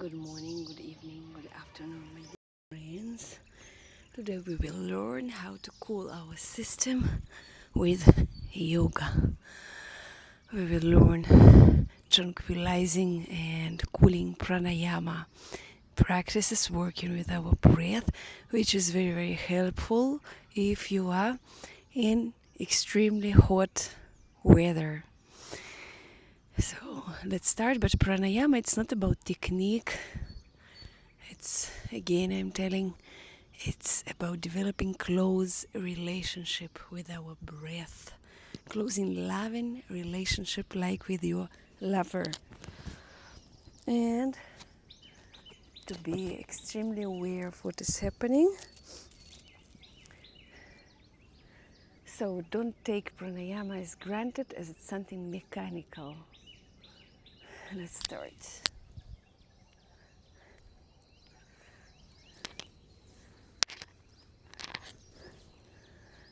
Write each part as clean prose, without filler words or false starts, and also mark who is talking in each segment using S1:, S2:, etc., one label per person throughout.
S1: Good morning, good evening, good afternoon, my dear friends. Today we will learn how to cool our system with yoga. We will learn tranquilizing and cooling pranayama practices working with our breath, which is very, very helpful if you are in extremely hot weather. So let's start. But pranayama, it's not about technique. It's, again, I'm telling, it's about developing close relationship with our breath, closing loving relationship like with your lover, and to be extremely aware of what is happening. So don't take pranayama as granted as it's something mechanical. Let's start.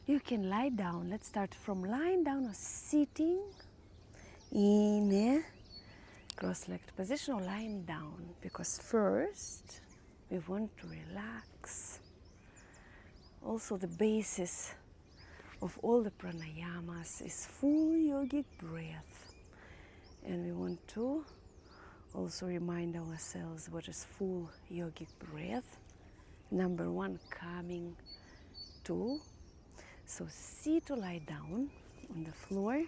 S1: You can lie down. Let's start from lying down or sitting in a cross-legged position or lying down, because first we want to relax. Also, the basis of all the pranayamas is full yogic breath, and we want to also remind ourselves what is full yogic breath. Number one, calming tool. So sit or lie down on the floor.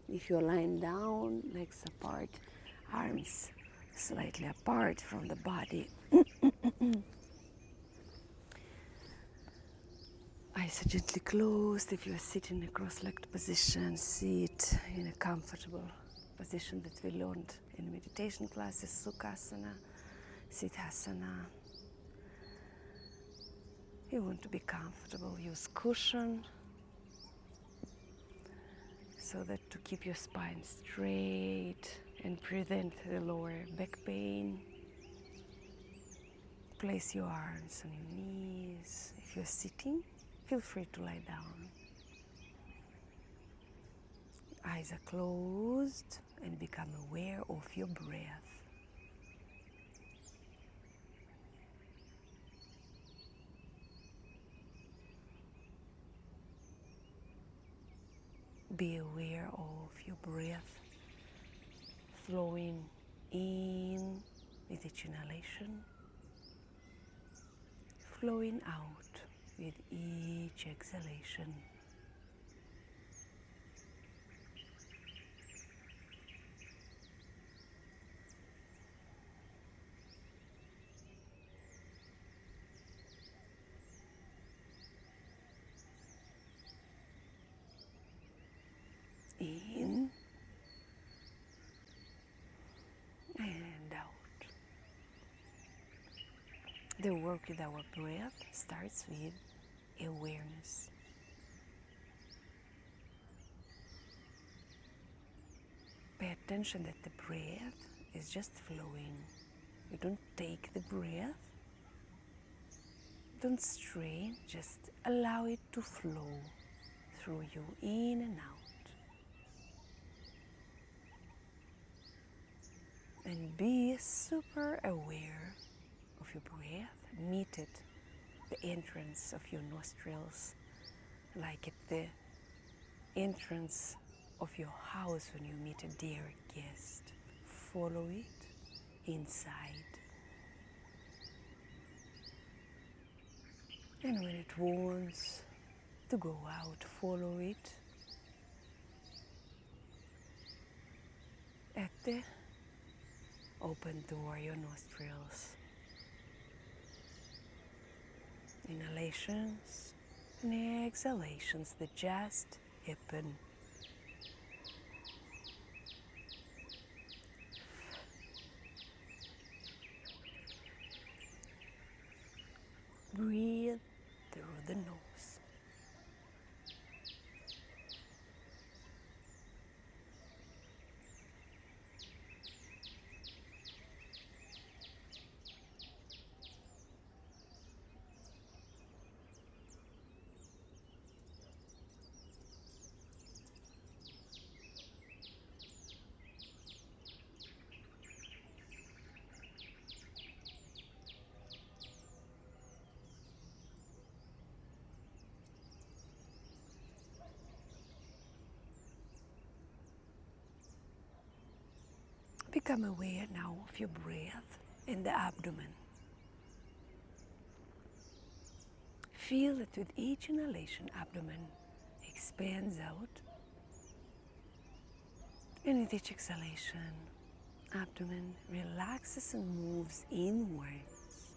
S1: If you're lying down, legs apart, arms slightly apart from the body. Eyes are gently closed. If you're sitting in a cross-legged position, sit in a comfortable position that we learned in meditation classes, Sukhasana, Siddhasana. You want to be comfortable, use cushion so that to keep your spine straight and prevent the lower back pain. Place your arms on your knees. If you're sitting, feel free to lie down. Eyes are closed and become aware of your breath. Be aware of your breath flowing in with each inhalation, flowing out with each exhalation. In and out. The work with our breath starts with awareness. Pay attention that the breath is just flowing. You don't take the breath. Don't strain, just allow it to flow through you in and out. And be super aware of your breath. Meet it, the entrance of your nostrils, like at the entrance of your house when you meet a dear guest. Follow it inside. And when it wants to go out, follow it at the open door, your nostrils. Inhalations and exhalations that just happen. Breathe through the nose. Become aware now of your breath in the abdomen. Feel that with each inhalation, abdomen expands out, and with each exhalation, abdomen relaxes and moves inwards.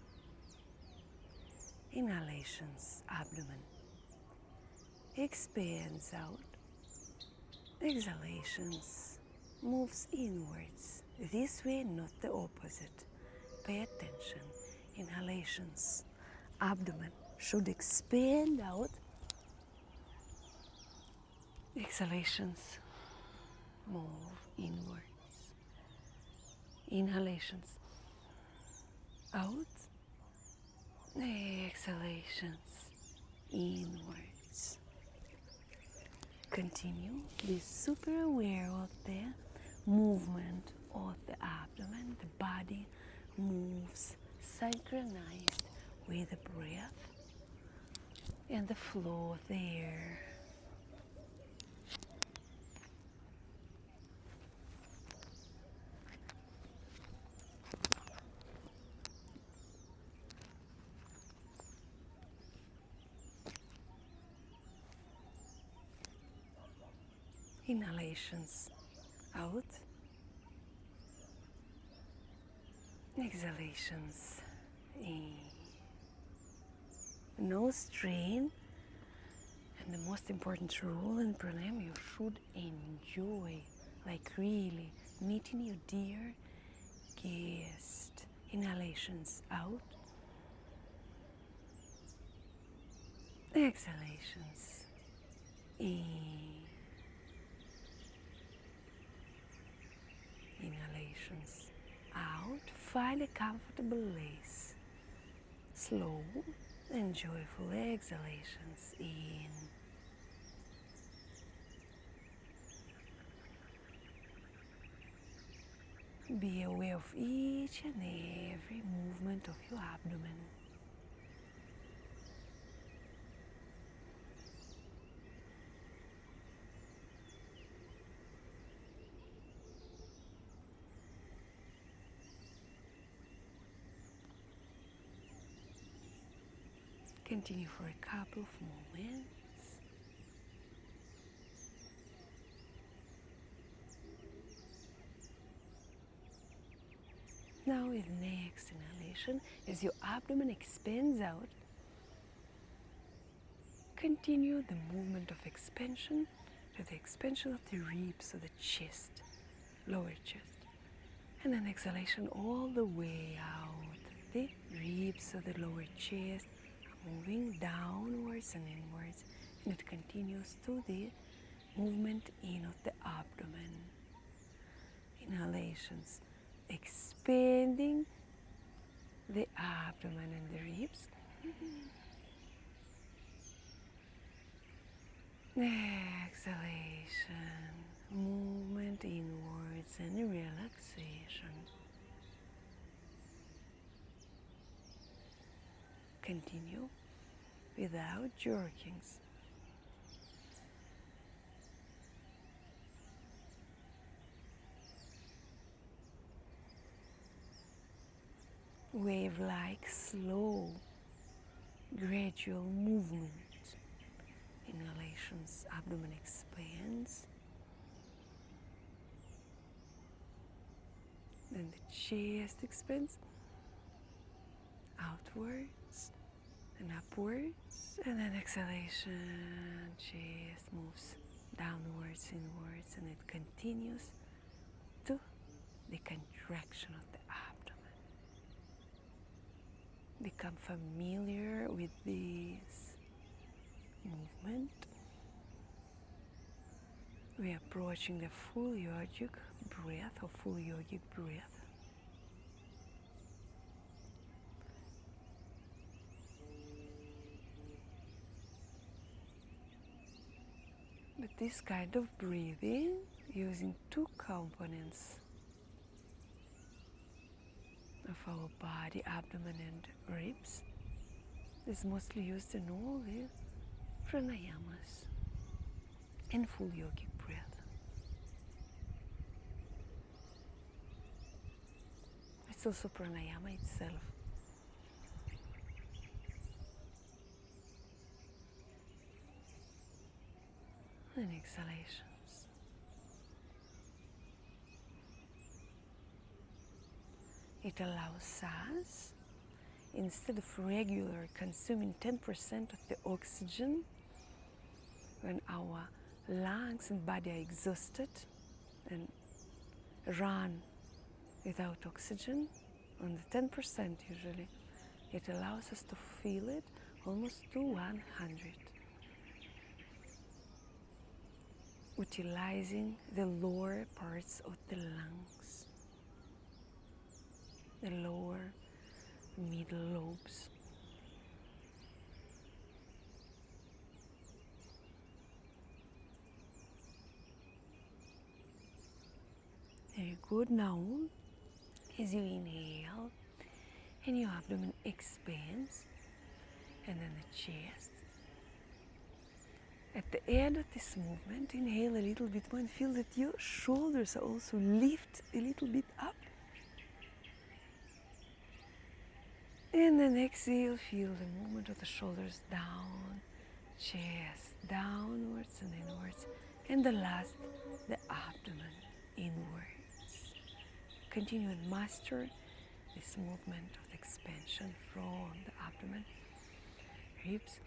S1: Inhalations, abdomen expands out. Exhalations moves inwards. This way, not the opposite. Pay attention. Inhalations, abdomen should expand out. Exhalations move inwards. Inhalations out. Exhalations inwards. Continue. Be super aware of the movement of the abdomen. The body moves synchronized with the breath and the flow of the air. Inhalations out. Exhalations in. No strain. And the most important rule in pranayama, you should enjoy, like really meeting your dear guest. Inhalations out. Exhalations in. Inhalations out. Find a comfortable place. Slow and joyful exhalations in. Be aware of each and every movement of your abdomen. Continue for a couple of moments. Now with next inhalation, as your abdomen expands out, continue the movement of expansion to the expansion of the ribs of the chest, lower chest. And then exhalation all the way out. The ribs of the lower chest moving downwards and inwards, and it continues to the movement in of the abdomen. Inhalations, expanding the abdomen and the ribs. Exhalation, movement inwards and relaxation. Continue without jerkings. Wave-like slow, gradual movement. Inhalations, abdomen expands. Then the chest expands outwards and upwards. And then exhalation, chest moves downwards, inwards, and it continues to the contraction of the abdomen. Become familiar with this movement. We are approaching the full yogic breath or full yogic breath. But this kind of breathing using two components of our body, abdomen and ribs, is mostly used in all the pranayamas and full yogic breath. It's also pranayama itself. And exhalations. It allows us, instead of regular consuming 10% of the oxygen when our lungs and body are exhausted and run without oxygen, on the 10% usually, it allows us to feel it almost to 100, utilizing the lower parts of the lungs, the lower middle lobes. Very good. Now, as you inhale and your abdomen expands, and then the chest. At the end of this movement, inhale a little bit more and feel that your shoulders are also lift a little bit up. And then exhale, feel the movement of the shoulders down, chest downwards and inwards. And the last, the abdomen inwards. Continue and master this movement of expansion from the abdomen, ribs,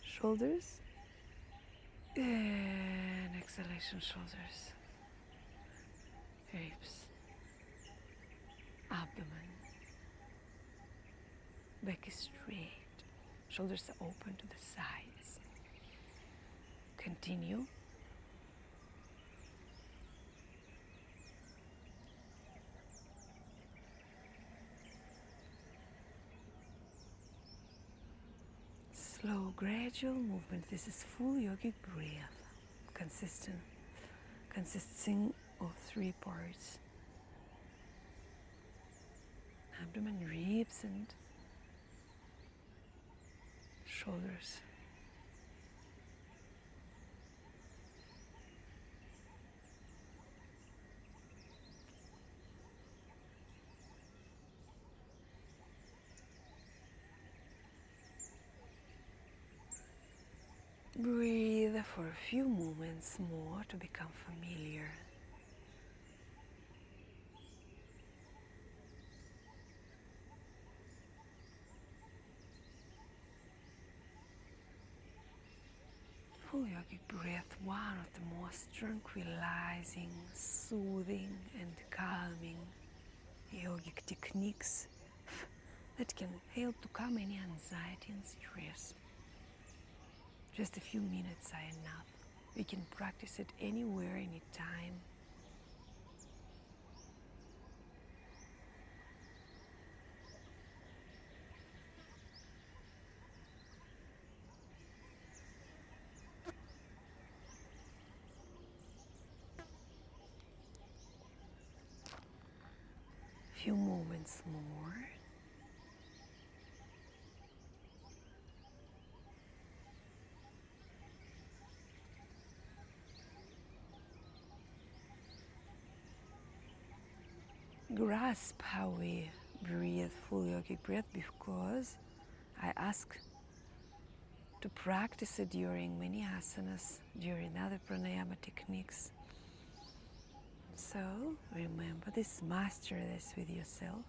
S1: shoulders, and exhalation, shoulders, ribs, abdomen, back is straight, shoulders are open to the sides. Continue. Slow, gradual movement. This is full yogic breath, consisting of 3 parts: abdomen, ribs, and shoulders. Breathe for a few moments more to become familiar. Full yogic breath, one of the most tranquilizing, soothing and calming yogic techniques that can help to calm any anxiety and stress. Just a few minutes are enough. We can practice it anywhere, anytime. Few moments more. Grasp how we breathe full yogic breath, because I ask to practice it during many asanas, during other pranayama techniques. So remember this, master this with yourself.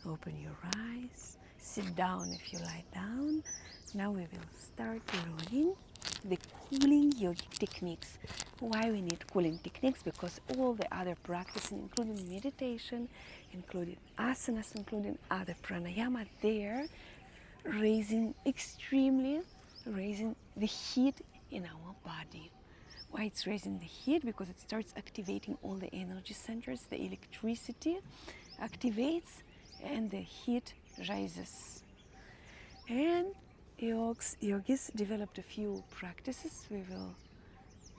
S1: Open your eyes, sit down if you lie down. Now we will start learning the cooling yogic techniques. Why we need cooling techniques? Because all the other practices, including meditation, including asanas, including other pranayama, they're raising the heat in our body. Why it's raising the heat? Because it starts activating all the energy centers, the electricity activates and the heat rises. And yogis developed a few practices. We will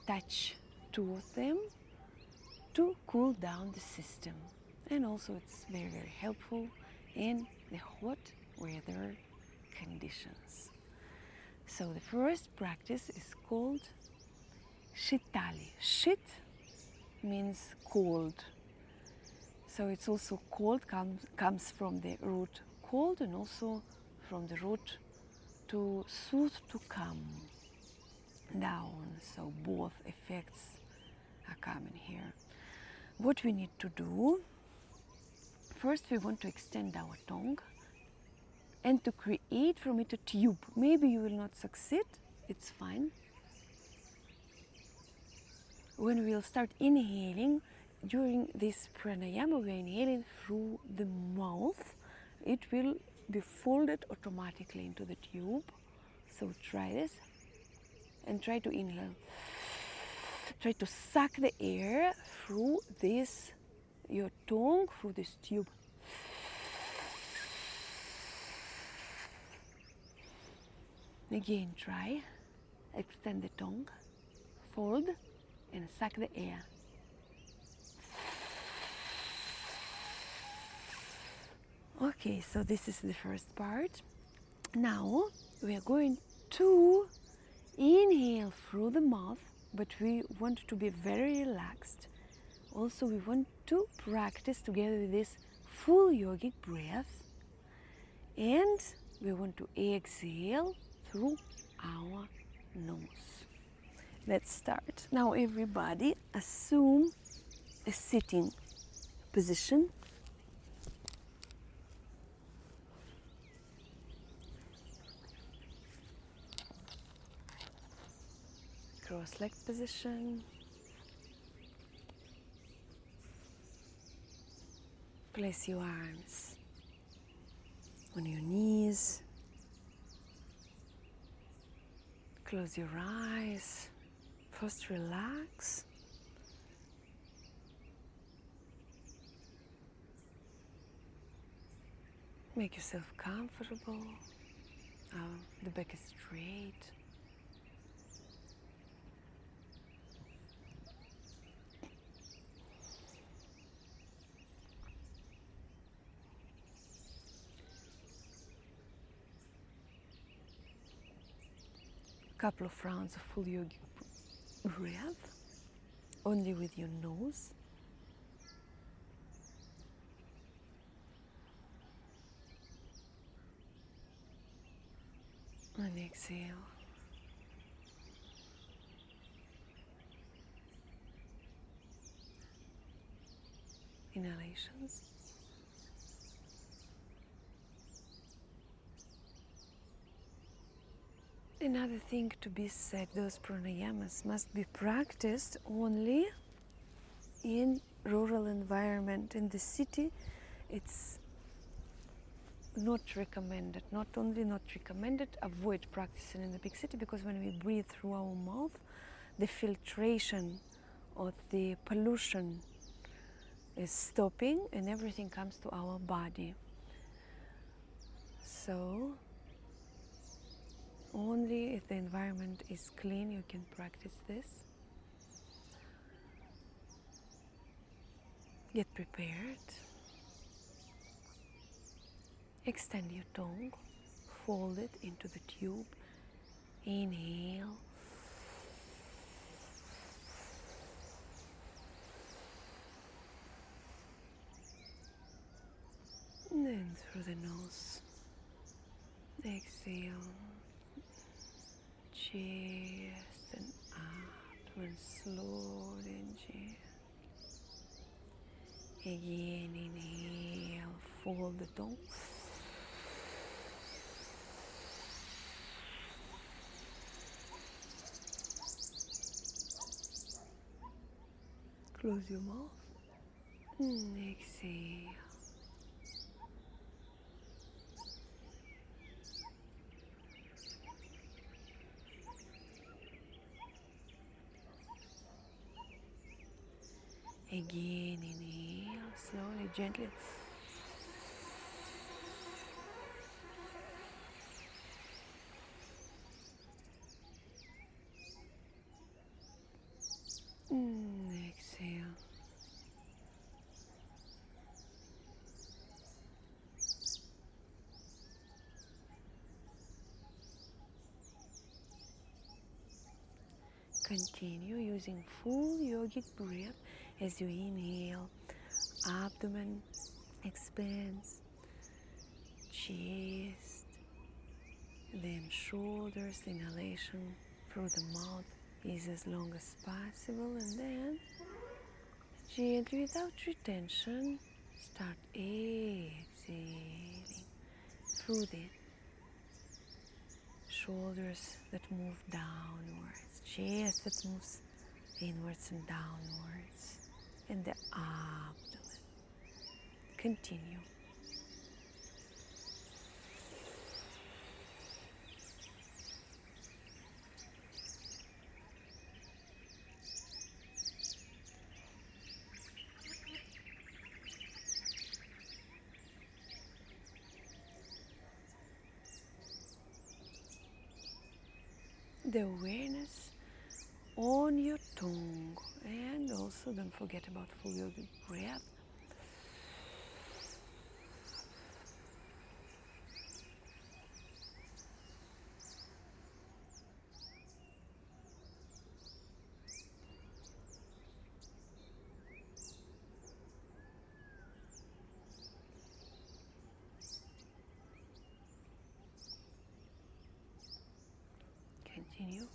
S1: touch two of them to cool down the system. And also it's very, very helpful in the hot weather conditions. So the first practice is called Sheetali. Sheet means cold. So it's also cold, comes from the root cold and also from the root to soothe, to calm down. So both effects are coming here. What we need to do, first we want to extend our tongue and to create from it a tube. Maybe you will not succeed, it's fine. When we'll start inhaling, during this pranayama, we're inhaling through the mouth. It will be folded automatically into the tube. So try this and try to inhale. Try to suck the air through this, your tongue, through this tube. Again, try. Extend the tongue, fold, and suck the air. Okay, so this is the first part. Now we are going to inhale through the mouth, but we want to be very relaxed. Also, we want to practice together with this full yogic breath, and we want to exhale through our nose. Let's start. Now everybody assume a sitting position. Cross-legged position. Place your arms on your knees. Close your eyes. First relax. Make yourself comfortable. The back is straight. Couple of rounds of full yogic breath, only with your nose. And exhale. Inhalations. Another thing to be said, those pranayamas must be practiced only in rural environment. In the city, it's not recommended. Not only not recommended, avoid practicing in the big city, because when we breathe through our mouth, the filtration of the pollution is stopping and everything comes to our body. So only if the environment is clean you can practice this. Get prepared. Extend your tongue, fold it into the tube. Inhale. And then through the nose. Exhale. Chest and abdomen slowly and gently. Again, inhale, fold the tongue. Close your mouth. And exhale. Again, inhale, slowly, gently. Continue using full yogic breath as you inhale. Abdomen expands, chest, then shoulders. Inhalation through the mouth is as long as possible, and then gently, without retention, start exhaling through the shoulders that move downwards, chest that moves inwards and downwards, and the abdomen. Continue. The awareness on your tongue, and also don't forget about full yogic breath. Continue.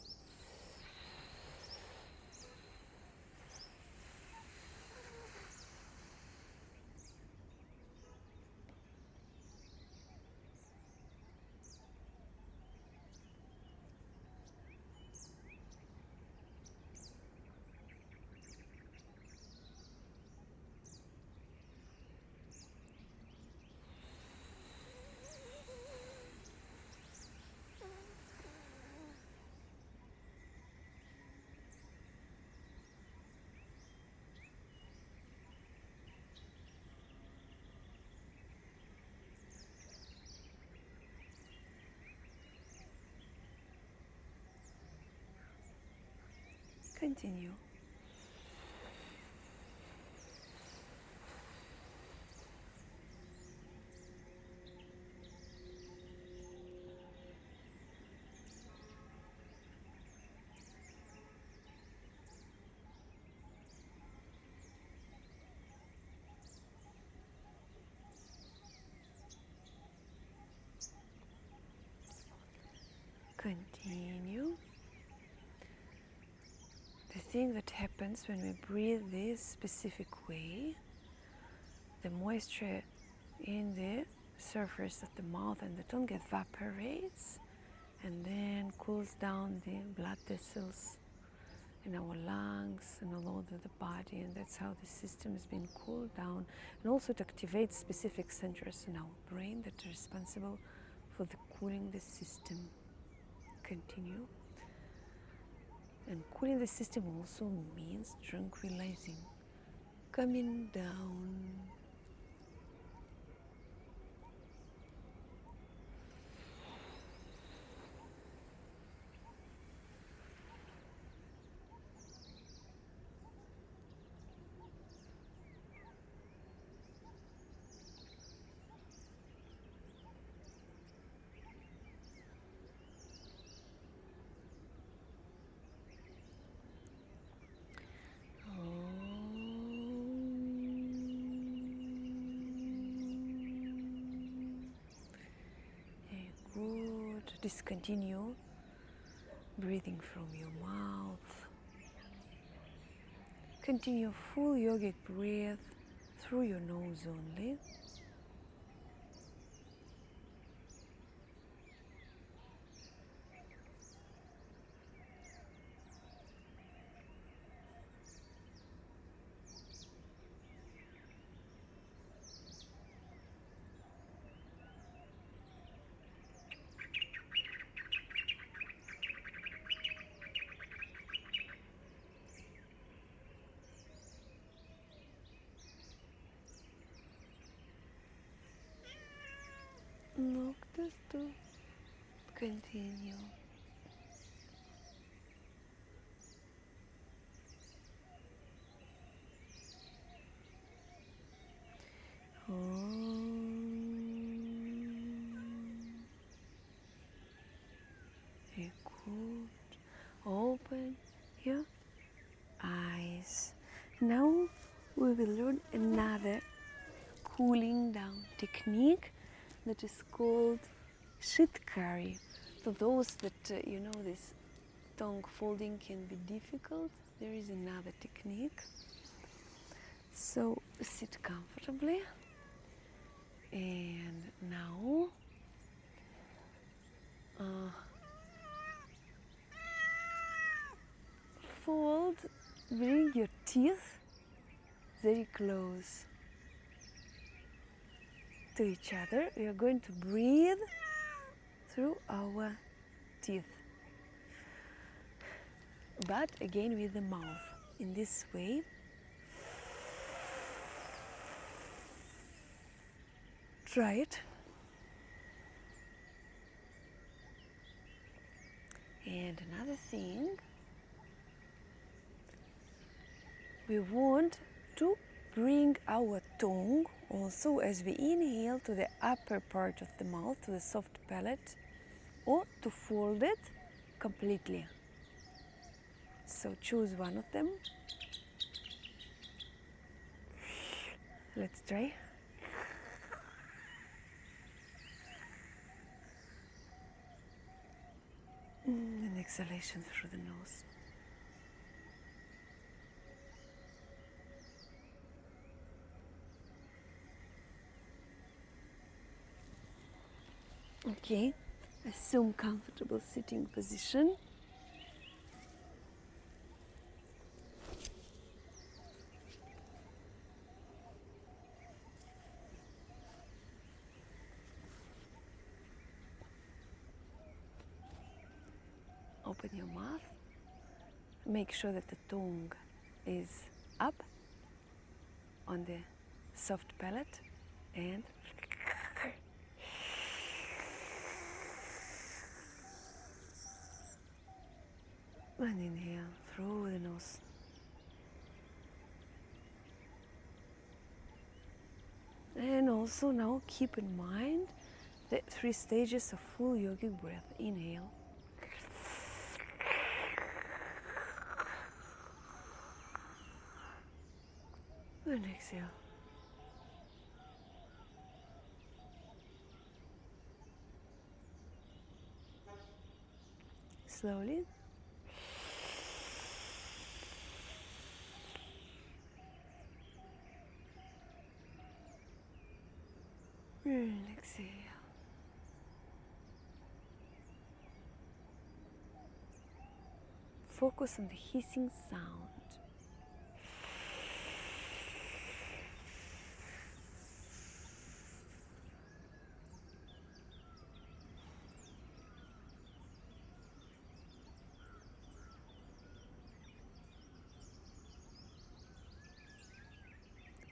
S1: Continue. Continue. The thing that happens when we breathe this specific way, the moisture in the surface of the mouth and the tongue evaporates and then cools down the blood vessels in our lungs and all over the body, and that's how the system has been cooled down. And also it activates specific centers in our brain that are responsible for the cooling the system. Continue. And cooling the system also means tranquilizing, coming down. Good. Discontinue breathing from your mouth. Continue full yogic breath through your nose only. Noctis to continue. Good. Open your Now we will learn another cooling down technique that is called Sheetkari. For those that this tongue folding can be difficult, there is another technique. So sit comfortably, and now fold, bring your teeth very close to each other. We are going to breathe through our teeth, but again with the mouth. In this way, try it. And another thing, we want to bring our tongue also as we inhale to the upper part of the mouth, to the soft palate, or to fold it completely. So choose one of them. Let's try. And exhalation through the nose. Okay, assume comfortable sitting position. Open your mouth. Make sure that the tongue is up on the soft palate, and inhale through the nose. And also now keep in mind the 3 stages of full yogic breath. Inhale. And exhale. Slowly. And exhale. Focus on the hissing sound.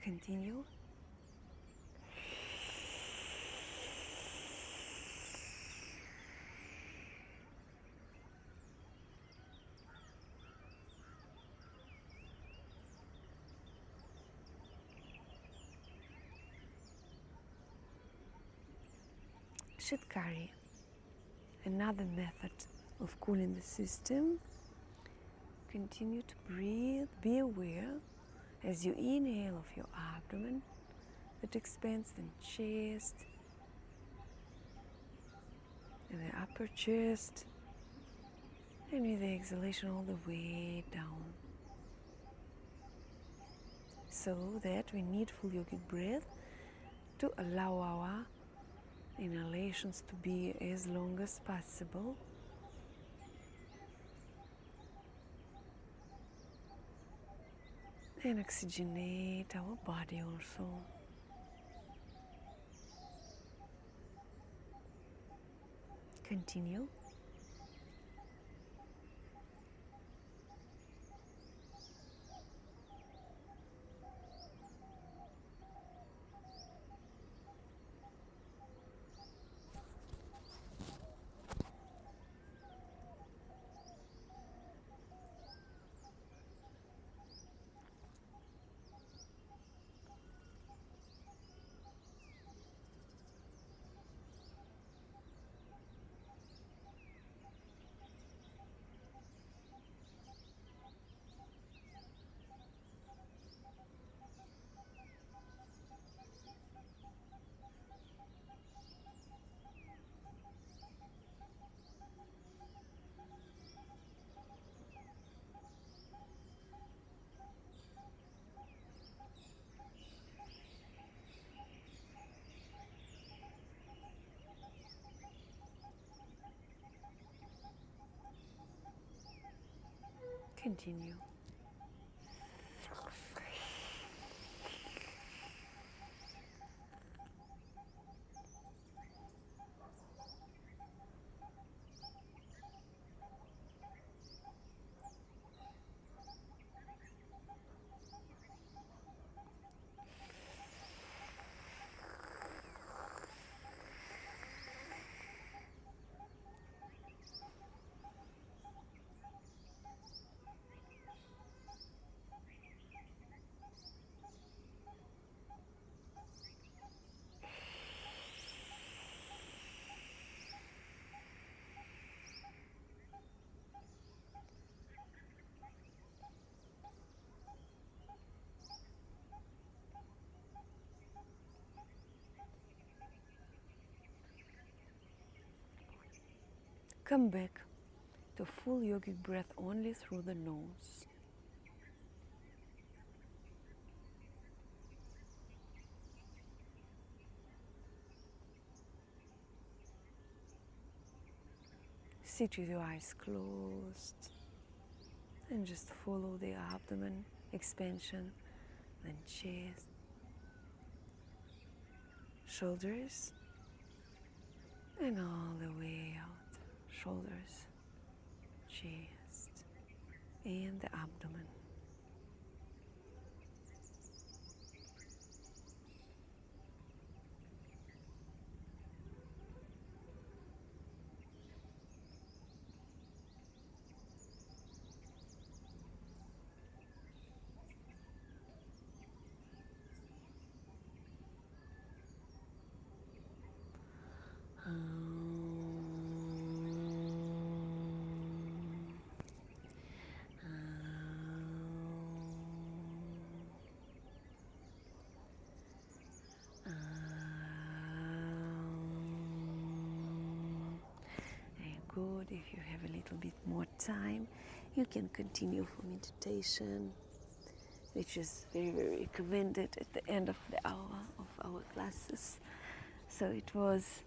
S1: Continue. Sheetkari, another method of cooling the system. Continue to breathe. Be aware as you inhale of your abdomen that expands the chest and the upper chest, and with the exhalation all the way down. So that we need full yogic breath to allow our inhalations to be as long as possible. And oxygenate our body also. Continue. Continue. Come back to full yogic breath only through the nose. Sit with your eyes closed and just follow the abdomen expansion, then chest, shoulders, and all the way out. Shoulders, chest, and the abdomen. Good. If you have a little bit more time, you can continue for meditation, which is very, very recommended at the end of the hour of our classes. So it was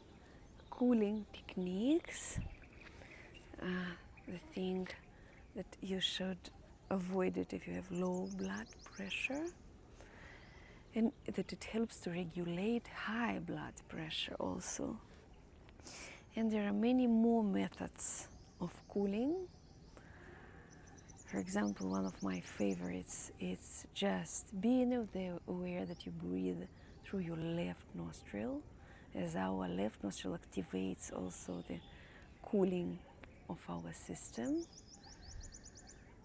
S1: cooling techniques. The thing that you should avoid it if you have low blood pressure, and that it helps to regulate high blood pressure also. And there are many more methods of cooling. For example, one of my favorites is just being aware that you breathe through your left nostril, as our left nostril activates also the cooling of our system.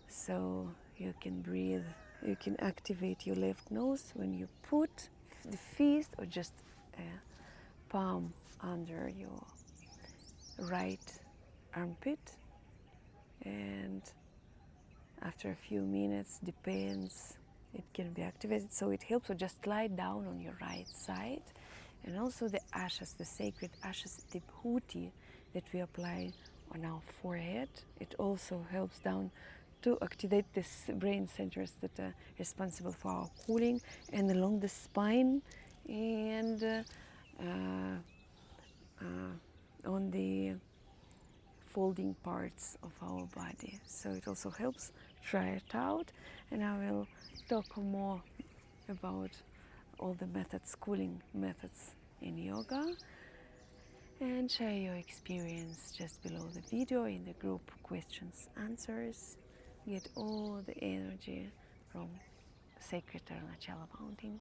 S1: So you can breathe, you can activate your left nose when you put the fist or just a palm under your right armpit, and after a few minutes, depends, it can be activated, so it helps. So just lie down on your right side. And also the ashes, the sacred ashes, the bhuti that we apply on our forehead, it also helps down to activate these brain centers that are responsible for our cooling, and along the spine and on the folding parts of our body. So it also helps. Try it out, and I will talk more about all the methods, cooling methods in yoga, and share your experience just below the video in the group questions answers. Get all the energy from sacred Arunachala mountain.